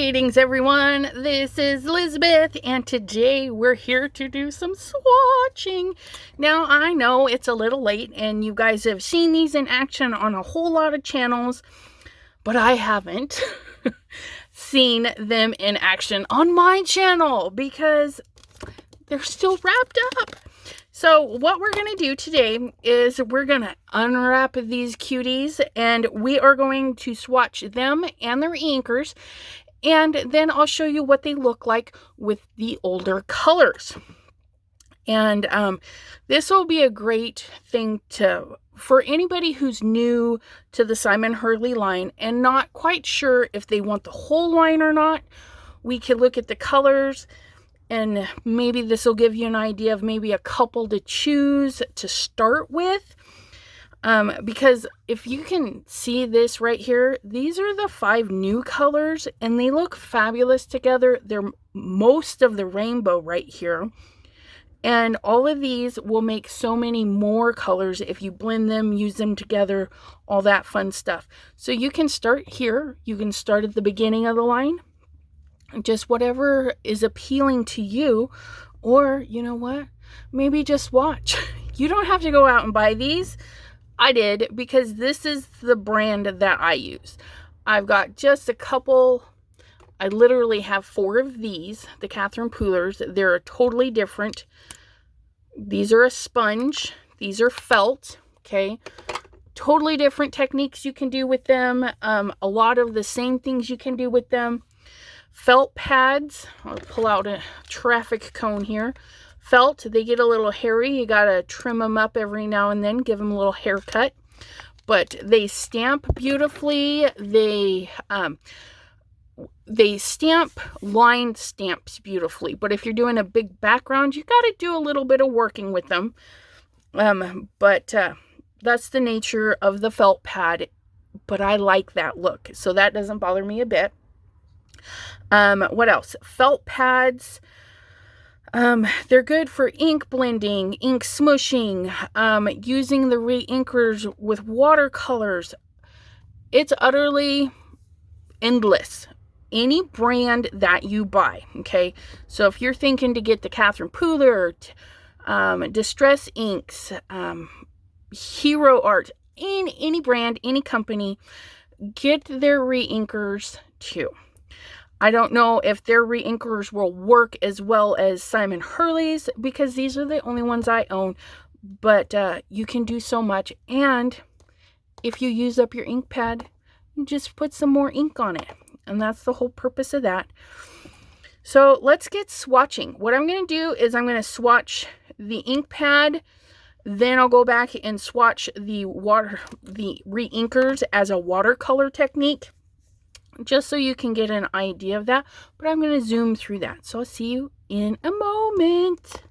Greetings everyone, this is Elizabeth, and today we're here to do some swatching. Now I know it's a little late and you guys have seen these in action on a whole lot of channels, but I haven't seen them in action on my channel because they're still wrapped up. So what we're going to do today is we're going to unwrap these cuties and we are going to swatch them and their inkers, and then I'll show you what they look like with the older colors. And this will be a great thing for anybody who's new to the Simon Hurley line and not quite sure if they want the whole line or not. We can look at the colors, and maybe this will give you an idea of maybe a couple to choose to start with. Because if you can see this right here, these are the 5 new colors and they look fabulous together. They're most of the rainbow right here. And all of these will make so many more colors if you blend them, use them together, all that fun stuff. So you can start here. You can start at the beginning of the line. Just whatever is appealing to you, or you know what, maybe just watch. You don't have to go out and buy these. I did, because this is the brand that I use. I've got just a couple. I literally have 4 of these, the Catherine Poolers. They're totally different. These are a sponge. These are felt. Okay, totally different techniques you can do with them. A lot of the same things you can do with them. Felt pads, I'll pull out a traffic cone here. Felt, they get a little hairy. You gotta trim them up every now and then, give them a little haircut. But they stamp beautifully. They stamp line stamps beautifully. But if you're doing a big background, you gotta do a little bit of working with them. But that's the nature of the felt pad. But I like that look, so that doesn't bother me a bit. What else? Felt pads. They're good for ink blending, ink smushing, using the re-inkers with watercolors. It's utterly endless. Any brand that you buy, okay? So if you're thinking to get the Catherine Pooler, Distress Inks, Hero Art, any brand, any company, get their re-inkers too. I don't know if their re-inkers will work as well as Simon Hurley's, because these are the only ones I own. But you can do so much. And if you use up your ink pad, you just put some more ink on it. And that's the whole purpose of that. So let's get swatching. What I'm going to do is I'm going to swatch the ink pad. Then I'll go back and swatch the re-inkers as a watercolor technique, just so you can get an idea of that. But I'm going to zoom through that. So I'll see you in a moment.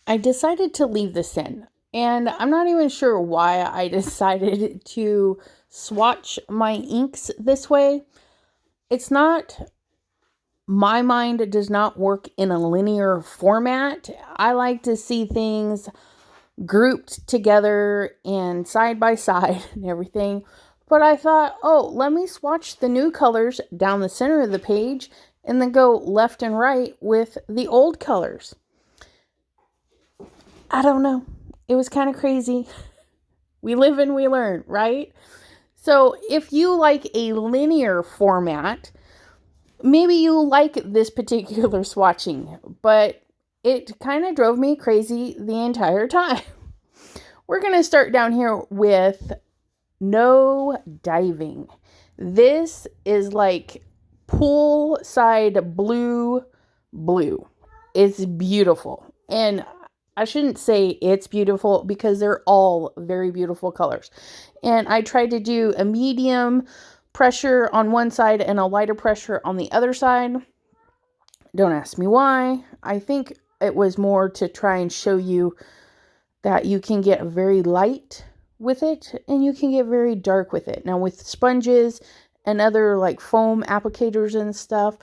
I decided to leave this in, and I'm not even sure why I decided to swatch my inks this way. It's not, my mind does not work in a linear format. I like to see things grouped together and side by side and everything. But I thought, oh, let me swatch the new colors down the center of the page and then go left and right with the old colors. I don't know. It was kind of crazy. We live and we learn, right? So if you like a linear format, maybe you like this particular swatching, but it kind of drove me crazy the entire time. We're going to start down here with no diving. This is like poolside blue. It's beautiful. And I shouldn't say it's beautiful because they're all very beautiful colors. And I tried to do a medium pressure on one side and a lighter pressure on the other side. Don't ask me why. I think it was more to try and show you that you can get very light with it and you can get very dark with it. Now with sponges and other like foam applicators and stuff,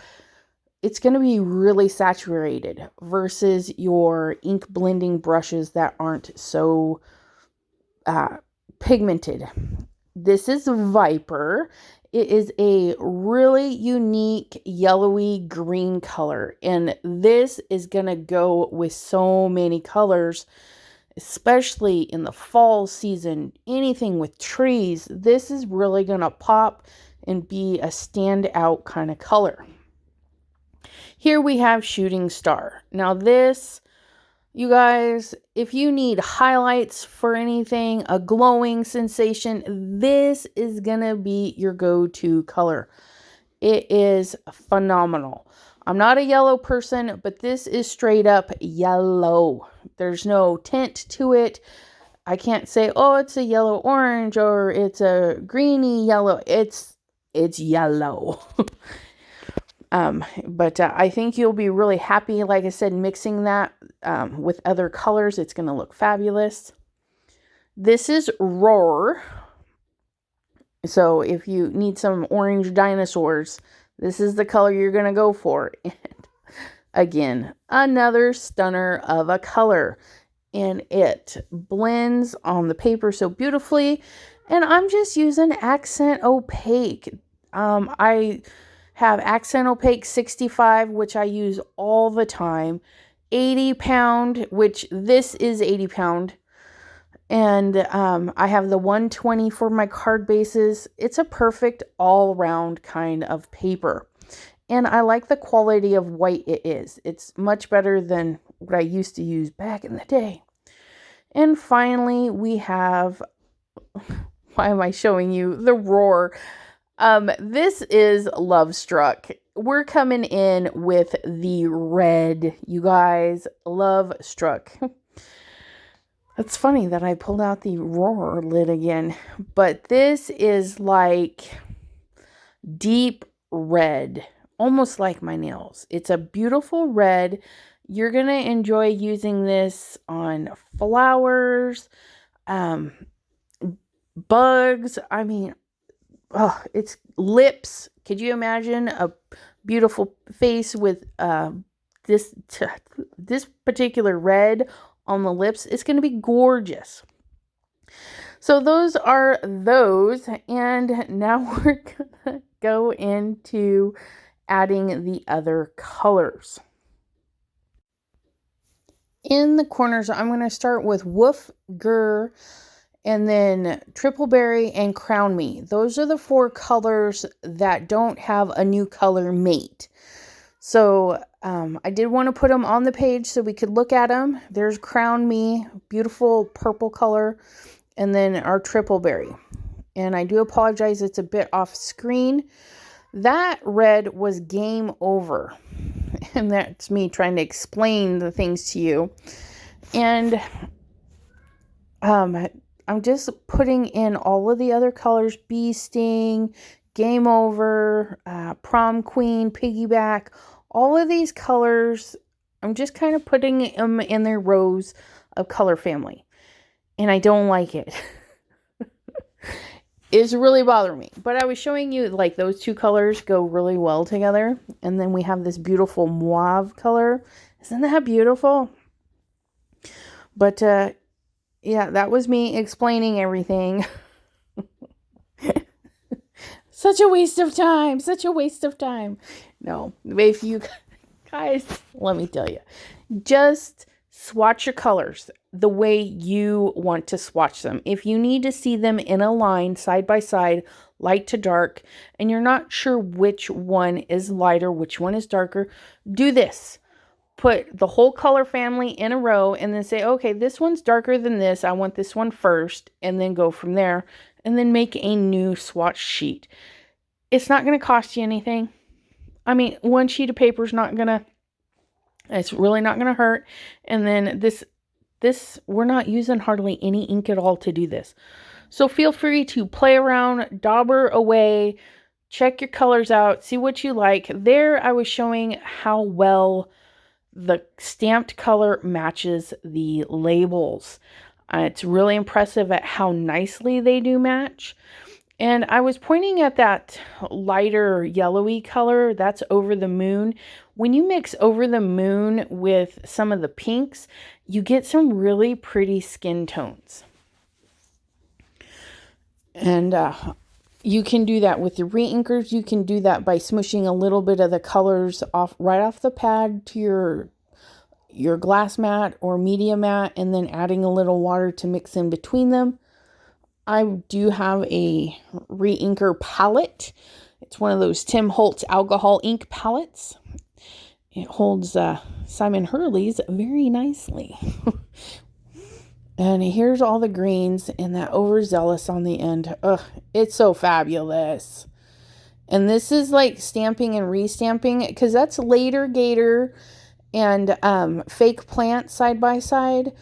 it's going to be really saturated versus your ink blending brushes that aren't so pigmented. This is Viper. It is a really unique yellowy green color, and this is going to go with so many colors, especially in the fall season. Anything with trees, this is really going to pop and be a standout kind of color. Here we have Shooting Star. Now this, you guys, if you need highlights for anything, a glowing sensation, this is going to be your go-to color. It is phenomenal. I'm not a yellow person, but this is straight up yellow. There's no tint to it. I can't say, oh, it's a yellow orange or it's a greeny yellow. It's yellow. But I think you'll be really happy. Like I said, mixing that with other colors, it's going to look fabulous. This is Roar. So if you need some orange dinosaurs, this is the color you're going to go for. And again, another stunner of a color. And it blends on the paper so beautifully. And I'm just using Accent Opaque. I have Accent Opaque 65, which I use all the time. 80 pound, which this is 80 pound. And I have the 120 for my card bases. It's a perfect all-round kind of paper. And I like the quality of white it is. It's much better than what I used to use back in the day. And finally, we have, why am I showing you? The Roar. This is Love Struck. We're coming in with the red, you guys. Love Struck. It's funny that I pulled out the Roar lid again, but this is like deep red, almost like my nails. It's a beautiful red. You're going to enjoy using this on flowers, bugs. I mean, oh, it's lips. Could you imagine a beautiful face with this particular red on the lips? It's going to be gorgeous. So those are those. And now we're going to go into adding the other colors. In the corners, I'm going to start with Woof Gur, and then Triple Berry and Crown Me. Those are the 4 colors that don't have a new color mate. So I did want to put them on the page so we could look at them. There's Crown Me, beautiful purple color, and then our Triple Berry. And I do apologize, it's a bit off screen. That red was Game Over. And that's me trying to explain the things to you. And I'm just putting in all of the other colors. Bee Sting, Game Over, Prom Queen, Piggyback. All of these colors, I'm just kind of putting them in their rows of color family. And I don't like it. is really bothering me. But I was showing you like those two colors go really well together. And then we have this beautiful mauve color. Isn't that beautiful? But yeah, that was me explaining everything. Such a waste of time. Such a waste of time. No, if you guys, let me tell you, just swatch your colors the way you want to swatch them. If you need to see them in a line side by side, light to dark, and you're not sure which one is lighter, which one is darker, do this. Put the whole color family in a row and then say, okay, this one's darker than this. I want this one first, and then go from there, and then make a new swatch sheet. It's not going to cost you anything. I mean, one sheet of paper is not going to, it's really not going to hurt. And then this, we're not using hardly any ink at all to do this. So feel free to play around, dauber away, check your colors out, see what you like. There I was showing how well the stamped color matches the labels. It's really impressive at how nicely they do match. And I was pointing at that lighter yellowy color, that's Over the Moon. When you mix Over the Moon with some of the pinks, you get some really pretty skin tones. And you can do that with the reinkers. You can do that by smushing a little bit of the colors right off the pad to your glass mat or media mat, and then adding a little water to mix in between them. I do have a reinker palette. It's one of those Tim Holtz alcohol ink palettes. It holds Simon Hurley's very nicely. And here's all the greens and that overzealous on the end. Ugh, it's so fabulous. And this is like stamping and restamping, because that's Later Gator and Fake Plant side by side.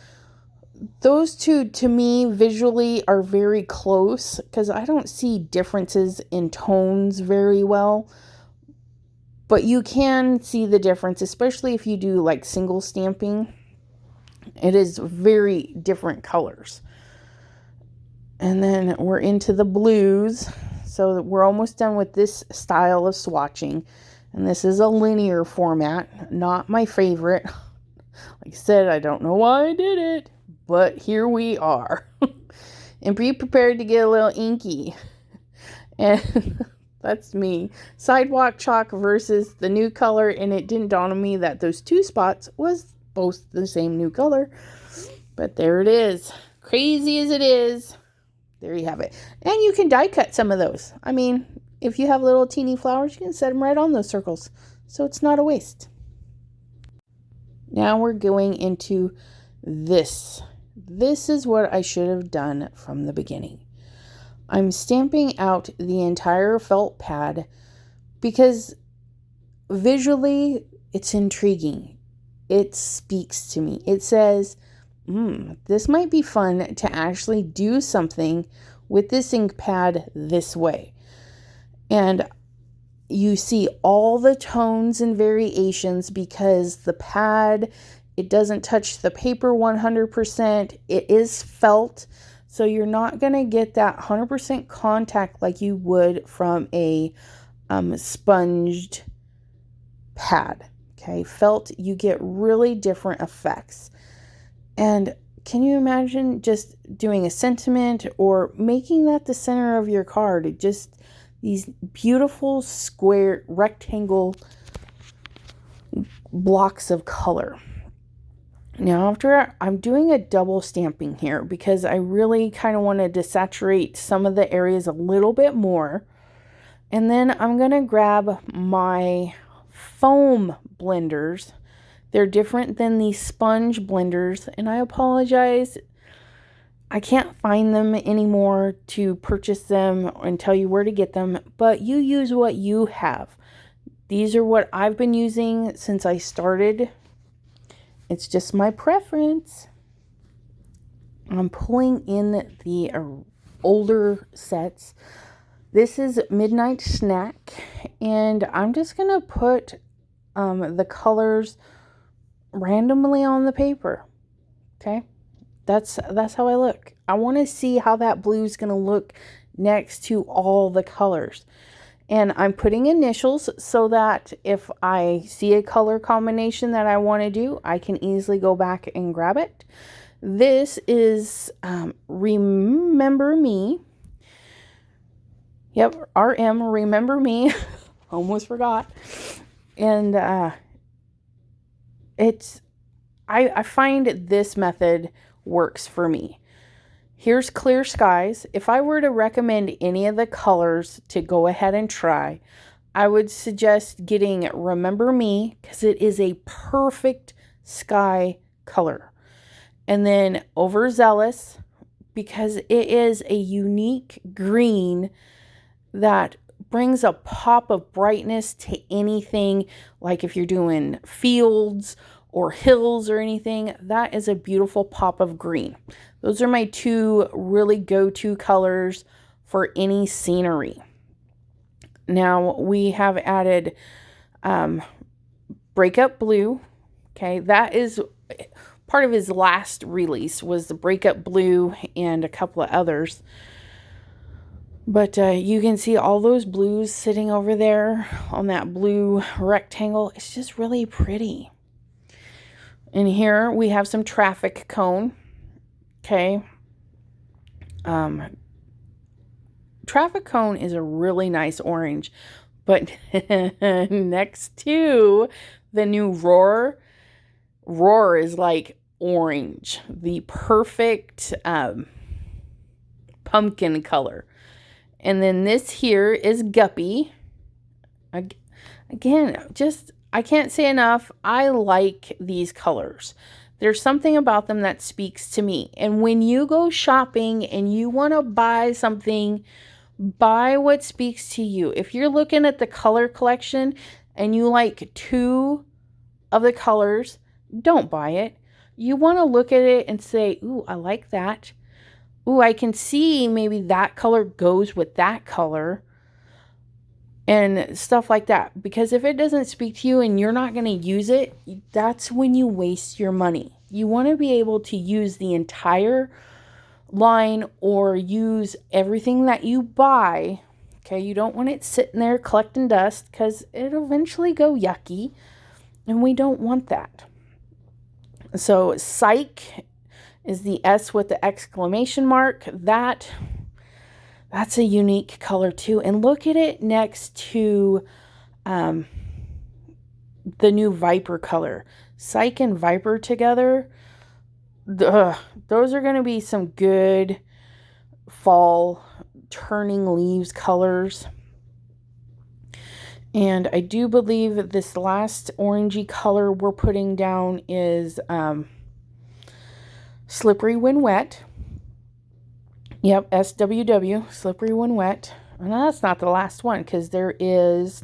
Those two, to me, visually are very close, because I don't see differences in tones very well. But you can see the difference, especially if you do like single stamping. It is very different colors. And then we're into the blues. So we're almost done with this style of swatching. And this is a linear format, not my favorite. Like I said, I don't know why I did it, but here we are. And be prepared to get a little inky. And that's me. Sidewalk chalk versus the new color. And it didn't dawn on me that those two spots was both the same new color. But there it is. Crazy as it is. There you have it. And you can die cut some of those. I mean, if you have little teeny flowers, you can set them right on those circles. So it's not a waste. Now we're going into this. This is what I should have done from the beginning. I'm stamping out the entire felt pad because visually it's intriguing. It speaks to me. It says, this might be fun to actually do something with this ink pad this way. And you see all the tones and variations because the pad, it doesn't touch the paper 100%. It is felt, so you're not going to get that 100% contact like you would from a sponged pad. Okay, felt, you get really different effects. And can you imagine just doing a sentiment or making that the center of your card? Just these beautiful square rectangle blocks of color. Now after I'm doing a double stamping here because I really kind of wanted to saturate some of the areas a little bit more. And then I'm going to grab my foam blenders. They're different than the sponge blenders, and I apologize. I can't find them anymore to purchase them and tell you where to get them, but you use what you have. These are what I've been using since I started. It's just my preference. I'm pulling in the older sets. This is Midnight Snack, and I'm just going to put the colors randomly on the paper. Okay, that's how I look. I want to see how that blue is going to look next to all the colors. And I'm putting initials so that if I see a color combination that I want to do, I can easily go back and grab it. This is Remember Me. Yep, RM, Remember Me. Almost forgot. And I find this method works for me. Here's Clear Skies. If I were to recommend any of the colors to go ahead and try, I would suggest getting Remember Me because it is a perfect sky color. And then Overzealous because it is a unique green that brings a pop of brightness to anything, like if you're doing fields or hills or anything, that is a beautiful pop of green. Those are my two really go-to colors for any scenery. Now we have added Breakup Blue. Okay, that is part of his last release was the Breakup Blue and a couple of others. But you can see all those blues sitting over there on that blue rectangle. It's just really pretty. And here we have some Traffic Cone. Okay. Traffic Cone is a really nice orange. But next to the new Roar is like orange. The perfect pumpkin color. And then this here is Guppy. Again, just, I can't say enough. I like these colors. There's something about them that speaks to me. And when you go shopping and you want to buy something, buy what speaks to you. If you're looking at the color collection and you like two of the colors, don't buy it. You want to look at it and say, ooh, I like that. Ooh, I can see maybe that color goes with that color and stuff like that. Because if it doesn't speak to you and you're not going to use it, that's when you waste your money. You want to be able to use the entire line or use everything that you buy. Okay, you don't want it sitting there collecting dust because it'll eventually go yucky and we don't want that. So Psych is the S with the exclamation mark. That's a unique color too. And look at it next to the new Viper color. Psych and Viper together. Those are going to be some good fall turning leaves colors. And I do believe that this last orangey color we're putting down is Slippery When Wet. Yep, SWW, Slippery When Wet. And that's not the last one because there is...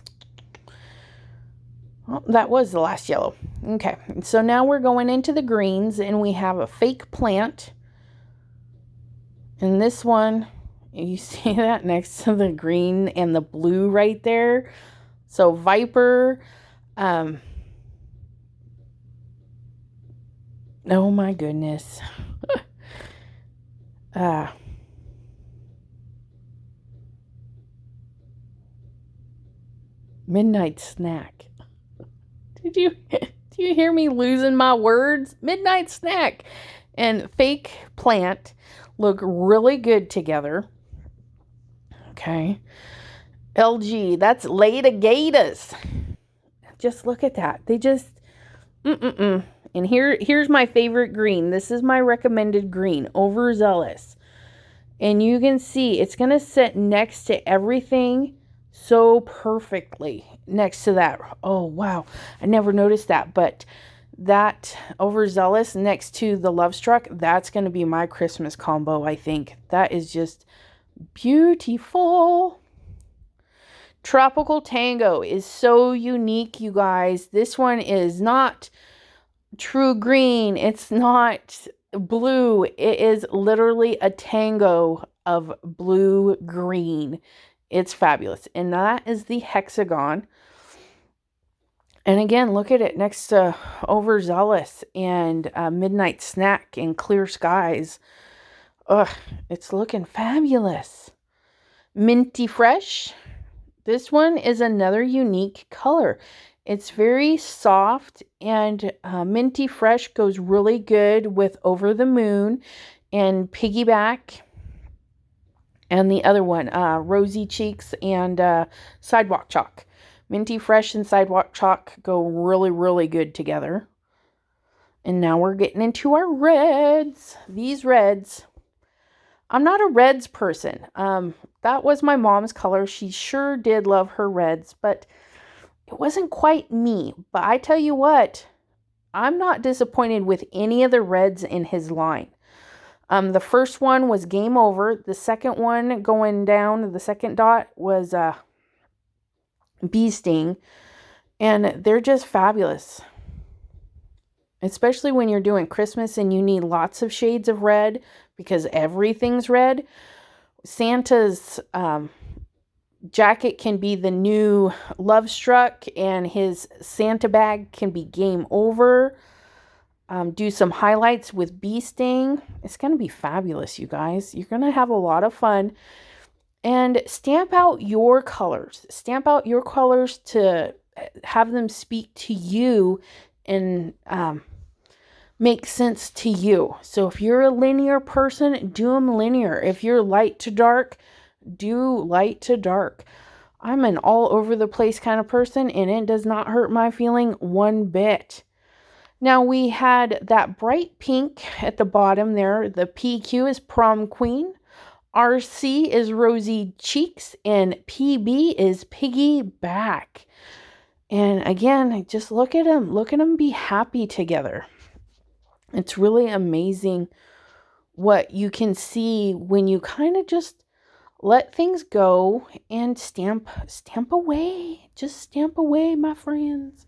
Well, that was the last yellow. Okay, so now we're going into the greens and we have a Fake Plant. And this one, you see that next to the green and the blue right there? So Viper... oh my goodness. Midnight Snack. Do you hear me losing my words? Midnight Snack and Fake Plant look really good together. Okay. LG, that's Leda Gators. Just look at that. They just And here's my favorite green. This is my recommended green, Overzealous. And you can see it's going to sit next to everything so perfectly next to that. Oh, wow. I never noticed that. But that Overzealous next to the Love Struck, that's going to be my Christmas combo, I think. That is just beautiful. Tropical Tango is so unique, you guys. This one is not true green. It's not blue. It is literally a tango of blue green. It's fabulous. And that is the hexagon. And again, look at it next to Overzealous and Midnight Snack and Clear Skies. Ugh, it's looking fabulous. Minty Fresh. This one is another unique color. It's very soft, and Minty Fresh goes really good with Over the Moon and Piggyback. And the other one, Rosy Cheeks and Sidewalk Chalk. Minty Fresh and Sidewalk Chalk go really, really good together. And now we're getting into our reds. These reds. I'm not a reds person. That was my mom's color. She sure did love her reds, but it wasn't quite me. But I tell you what, I'm not disappointed with any of the reds in his line. The first one was Game Over. The second one going down, the second dot was Bee Sting. And they're just fabulous. Especially when you're doing Christmas and you need lots of shades of red because everything's red. Santa's jacket can be the new Love Struck, and his Santa bag can be Game Over. Do some highlights with Bee Sting. It's going to be fabulous, you guys. You're going to have a lot of fun. And stamp out your colors. Stamp out your colors to have them speak to you and make sense to you. So if you're a linear person, do them linear. If you're light to dark, do light to dark. I'm an all over the place kind of person, and it does not hurt my feeling one bit. Now we had that bright pink at the bottom there. The PQ is Prom Queen. RC is Rosy Cheeks. And PB is Piggyback. And again, just look at them. Look at them be happy together. It's really amazing what you can see when you kind of just let things go and stamp away. Just stamp away, my friends.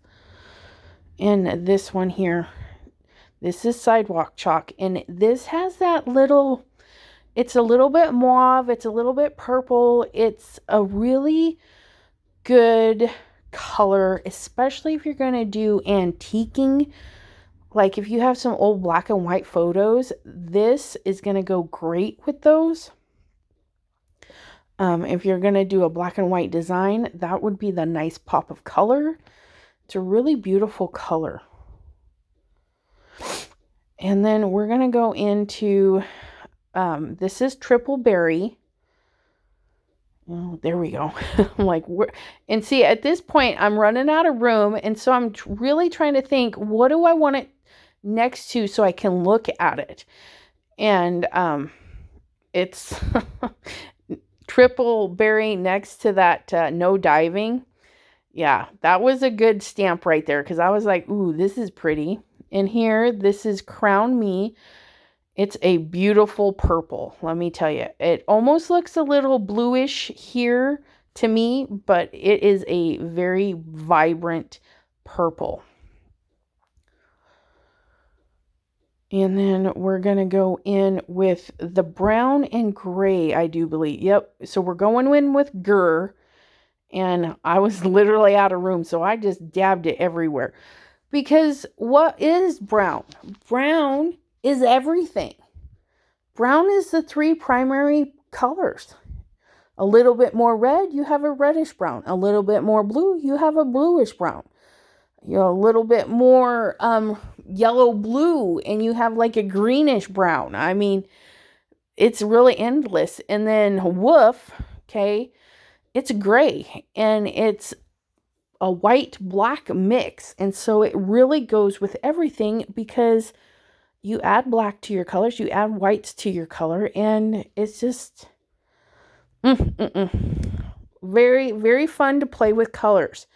And this one here, this is Sidewalk Chalk. And this has that little, it's a little bit mauve. It's a little bit purple. It's a really good color, especially if you're going to do antiquing. Like if you have some old black and white photos, this is going to go great with those. If you're going to do a black and white design, that would be the nice pop of color. It's a really beautiful color. And then we're going to go into, this is Triple Berry. Oh, there we go. I'm like, and see, at this point, I'm running out of room. And so I'm really trying to think, what do I want it next to so I can look at it? And it's Triple Berry next to that No Diving. Yeah, that was a good stamp right there, because I was like, ooh, this is pretty. And here, this is Crown Me. It's a beautiful purple, let me tell you. It almost looks a little bluish here to me, but it is a very vibrant purple. And then we're going to go in with the brown and gray, I do believe. Yep, so we're going in with Grr. And I was literally out of room, so I just dabbed it everywhere. Because what is brown? Brown is everything. Brown is the three primary colors. A little bit more red, you have a reddish brown. A little bit more blue, you have a bluish brown. You know, a little bit more yellow blue, and you have like a greenish brown. I mean, it's really endless. And then woof, okay, it's gray, and it's a white black mix. And so it really goes with everything, because you add black to your colors, you add whites to your color, and it's just very, very fun to play with colors.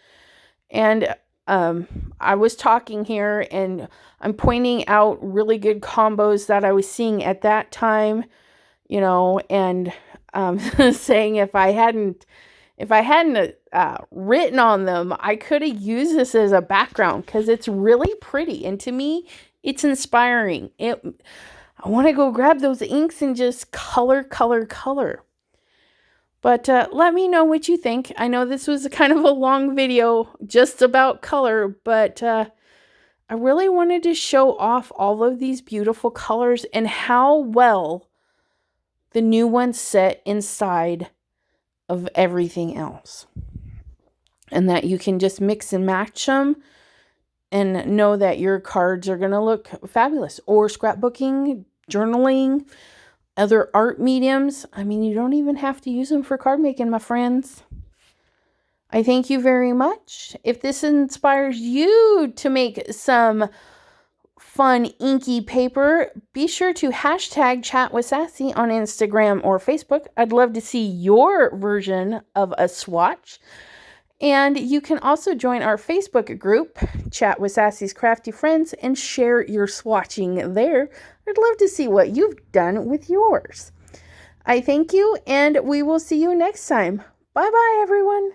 And I was talking here, and I'm pointing out really good combos that I was seeing at that time, you know, and saying if I hadn't written on them, I could have used this as a background, because it's really pretty. And to me, it's inspiring. I want to go grab those inks and just color. But let me know what you think. I know this was kind of a long video just about color, but I really wanted to show off all of these beautiful colors and how well the new ones set inside of everything else. And that you can just mix and match them and know that your cards are going to look fabulous. Or scrapbooking, journaling, other art mediums. I mean, you don't even have to use them for card making, my friends. I thank you very much. If this inspires you to make some fun inky paper, be sure to hashtag Chat with Sassy on Instagram or Facebook. I'd love to see your version of a swatch. And you can also join our Facebook group, Chat with Sassy's Crafty Friends, and share your swatching there. I'd love to see what you've done with yours. I thank you, and we will see you next time. Bye-bye, everyone.